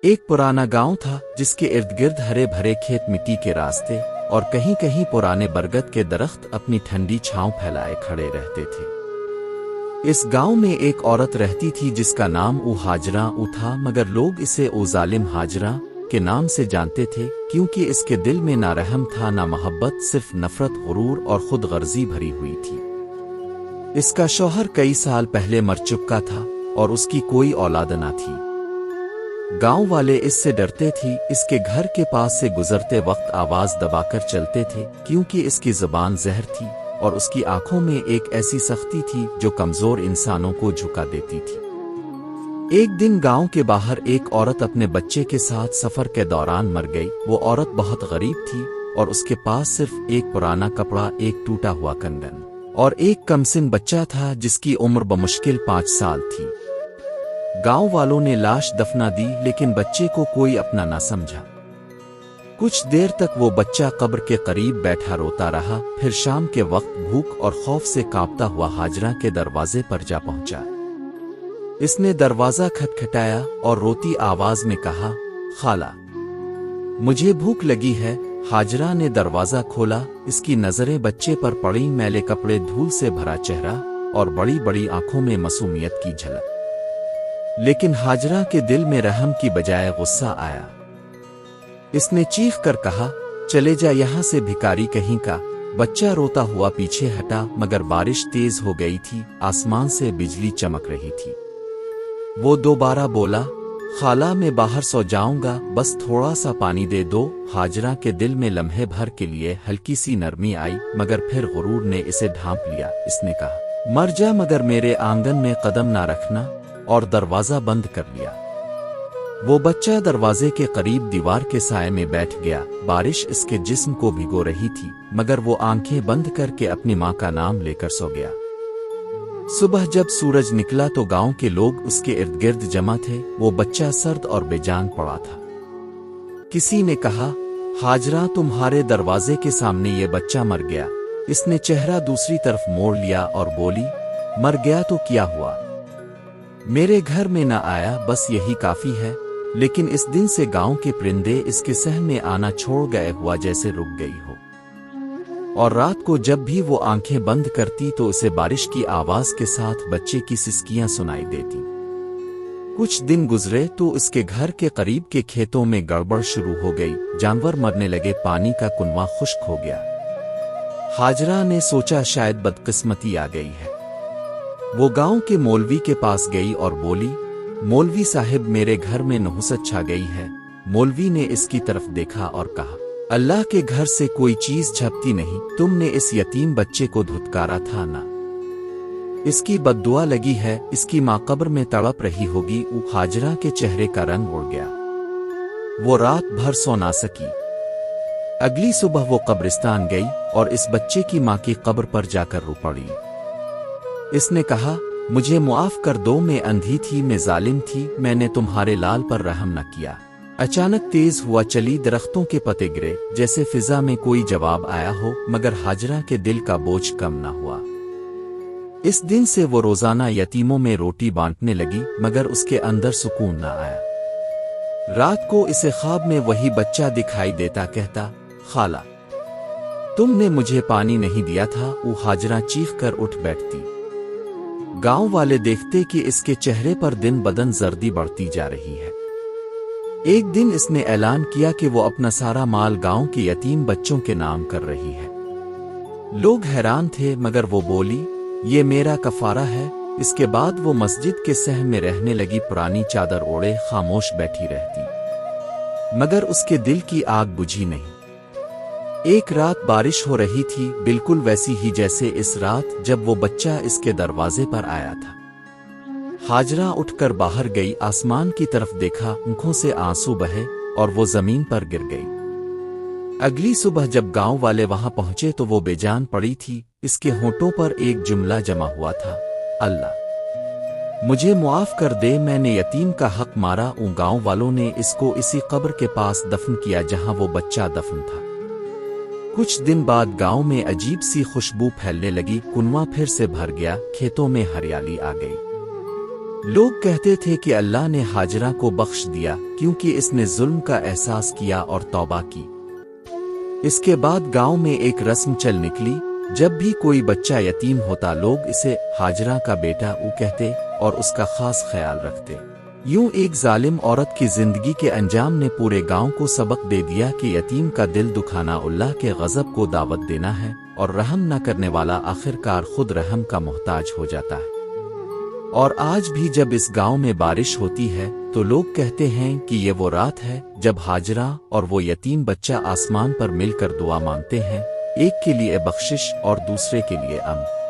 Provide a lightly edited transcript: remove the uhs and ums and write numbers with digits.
एक पुराना गांव था जिसके इर्द गिर्द हरे भरे खेत, मिट्टी के रास्ते और कहीं कहीं पुराने बरगद के दरख्त अपनी ठंडी छांव फैलाए खड़े रहते थे। इस गांव में एक औरत रहती थी जिसका नाम हाजरा था, मगर लोग इसे जालिम हाजरा के नाम से जानते थे क्योंकि इसके दिल में ना रहम था ना मोहब्बत, सिर्फ नफरत, गुरूर और खुद गर्जी भरी हुई थी। इसका शौहर कई साल पहले मर चुका था और उसकी कोई औलाद ना थी। गांव वाले इससे डरते थे, इसके घर के पास से गुजरते वक्त आवाज दबाकर चलते थे क्योंकि इसकी जुबान जहर थी और उसकी आंखों में एक ऐसी सख्ती थी जो कमजोर इंसानों को झुका देती थी। एक दिन गांव के बाहर एक औरत अपने बच्चे के साथ सफर के दौरान मर गई। वो औरत बहुत गरीब थी और उसके पास सिर्फ एक पुराना कपड़ा, एक टूटा हुआ कंगन और एक कमसिन बच्चा था जिसकी उम्र बमुश्किल 5 साल थी। गांव वालों ने लाश दफना दी लेकिन बच्चे को कोई अपना ना समझा। कुछ देर तक वो बच्चा कब्र के करीब बैठा रोता रहा। फिर शाम के वक्त भूख और खौफ से कांपता हुआ हाजरा के दरवाजे पर जा पहुंचा। इसने दरवाजा खटखटाया और रोती आवाज में कहा, खाला, मुझे भूख लगी है। हाजरा ने दरवाजा खोला। इसकी नजरें बच्चे पर पड़ी, मैले कपड़े, धूल से भरा चेहरा और बड़ी बड़ी आंखों में मासूमियत की झलक। लेकिन हाजरा के दिल में रहम की बजाय गुस्सा आया। इसने चीख कर कहा, चले जा यहां से भिखारी कहीं का। बच्चा रोता हुआ पीछे हटा, मगर बारिश तेज हो गई थी, आसमान से बिजली चमक रही थी। वो दोबारा बोला, खाला, मैं बाहर सो जाऊंगा, बस थोड़ा सा पानी दे दो। हाजरा के दिल में लम्हे भर के लिए हल्की सी नरमी आई, मगर फिर गुरूर ने इसे ढांप लिया। इसने कहा, मर जा मगर मेरे आंगन में कदम ना रखना, और दरवाजा बंद कर लिया। वो बच्चा दरवाजे के करीब दीवार के साए में बैठ गया। बारिश इसके जिस्म को भिगो रही थी, मगर वो आंखें बंद करके अपनी मां का नाम लेकर सो गया। सुबह जब सूरज निकला तो गांव के लोग उसके इर्द गिर्द जमा थे। वो बच्चा सर्द और बेजान पड़ा था। किसी ने कहा, हाजरा, तुम्हारे दरवाजे के सामने ये बच्चा मर गया। इसने चेहरा दूसरी तरफ मोड़ लिया और बोली, मर गया तो क्या हुआ, मेरे घर में ना आया, बस यही काफी है। लेकिन इस दिन से गांव के परिंदे इसके सहन में आना छोड़ गए, हुआ जैसे रुक गई हो। और रात को जब भी वो आंखें बंद करती तो उसे बारिश की आवाज के साथ बच्चे की सिसकियां सुनाई देती। कुछ दिन गुजरे तो इसके घर के करीब के खेतों में गड़बड़ शुरू हो गई। जानवर मरने लगे, पानी का कुनवा खुश्क हो गया। हाजरा ने सोचा शायद बदकिस्मती आ गई है। वो गांव के मौलवी के पास गई और बोली, मौलवी साहिब, मेरे घर में नहुसत छा गई है। मौलवी ने इसकी तरफ देखा और कहा, अल्लाह के घर से कोई चीज छपती नहीं। तुमने इस यतीम बच्चे को धुतकारा था ना, इसकी बद्दुआ लगी है। इसकी मां कब्र में तड़प रही होगी। हाजरा के चेहरे का रंग उड़ गया। वो रात भर सो ना सकी। अगली सुबह वो कब्रिस्तान गई और इस बच्चे की मां की कब्र पर जाकर रो पड़ी। इसने कहा, मुझे मुआफ कर दो, मैं अंधी थी, मैं जालिम थी, मैंने तुम्हारे लाल पर रहम न किया। अचानक तेज हुआ चली, दरख्तों के पत्ते गिरे जैसे फिजा में कोई जवाब आया हो, मगर हाजरा के दिल का बोझ कम न हुआ। इस दिन से वो रोजाना यतीमों में रोटी बांटने लगी, मगर उसके अंदर सुकून न आया। रात को इसे ख्वाब में वही बच्चा दिखाई देता, कहता, खाला, तुमने मुझे पानी नहीं दिया था। वो हाजरा चीख कर उठ बैठती। गांव वाले देखते कि इसके चेहरे पर दिन बदन जर्दी बढ़ती जा रही है। एक दिन इसने ऐलान किया कि वो अपना सारा माल गांव के यतीम बच्चों के नाम कर रही है। लोग हैरान थे, मगर वो बोली, ये मेरा कफारा है। इसके बाद वो मस्जिद के सहन में रहने लगी, पुरानी चादर ओढ़े खामोश बैठी रहती, मगर उसके दिल की आग बुझी नहीं। एक रात बारिश हो रही थी, बिल्कुल वैसी ही जैसे इस रात जब वो बच्चा इसके दरवाजे पर आया था। हाजरा उठकर बाहर गई, आसमान की तरफ देखा, आंखों से आंसू बहे और वो जमीन पर गिर गई। अगली सुबह जब गांव वाले वहां पहुंचे तो वो बेजान पड़ी थी। इसके होंठों पर एक जुमला जमा हुआ था, अल्लाह, मुझे मुआफ कर दे, मैंने यतीम का हक मारा। गांव वालों ने इसको इसी कब्र के पास दफन किया जहां वो बच्चा दफन था। कुछ दिन बाद गांव में अजीब सी खुशबू फैलने लगी, कुनवा फिर से भर गया, खेतों में हरियाली आ गई। لوگ کہتے تھے کہ اللہ نے ہاجرہ کو بخش دیا کیونکہ اس نے ظلم کا احساس کیا اور توبہ کی۔ اس کے بعد گاؤں میں ایک رسم چل نکلی، جب بھی کوئی بچہ یتیم ہوتا لوگ اسے ہاجرہ کا بیٹا کہتے اور اس کا خاص خیال رکھتے۔ یوں ایک ظالم عورت کی زندگی کے انجام نے پورے گاؤں کو سبق دے دیا کہ یتیم کا دل دکھانا اللہ کے غضب کو دعوت دینا ہے، اور رحم نہ کرنے والا آخرکار خود رحم کا محتاج ہو جاتا ہے۔ اور آج بھی جب اس گاؤں میں بارش ہوتی ہے تو لوگ کہتے ہیں کہ یہ وہ رات ہے جب ہاجرہ اور وہ یتیم بچہ آسمان پر مل کر دعا مانگتے ہیں، ایک کے لیے بخشش اور دوسرے کے لیے امن۔